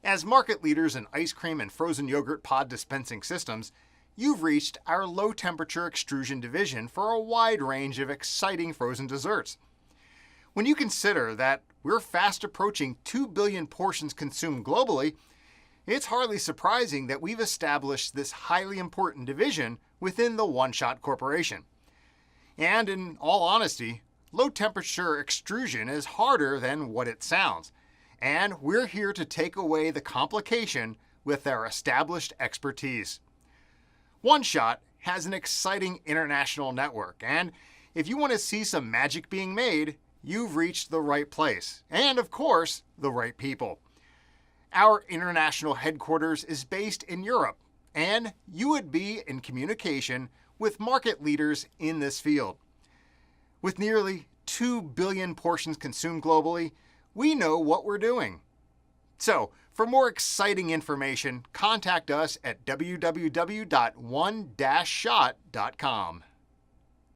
As market leaders in ice cream and frozen yogurt pod dispensing systems, you've reached our low-temperature extrusion division for a wide range of exciting frozen desserts. When you consider that we're fast approaching 2 billion portions consumed globally, it's hardly surprising that we've established this highly important division within the One Shot Corporation. And in all honesty, low-temperature extrusion is harder than what it sounds, and we're here to take away the complication with our established expertise. One Shot has an exciting international network, and if you want to see some magic being made, you've reached the right place, and of course, the right people. Our international headquarters is based in Europe, and you would be in communication with market leaders in this field. With nearly 2 billion portions consumed globally, we know what we're doing. So, for more exciting information, contact us at www.one-shot.com.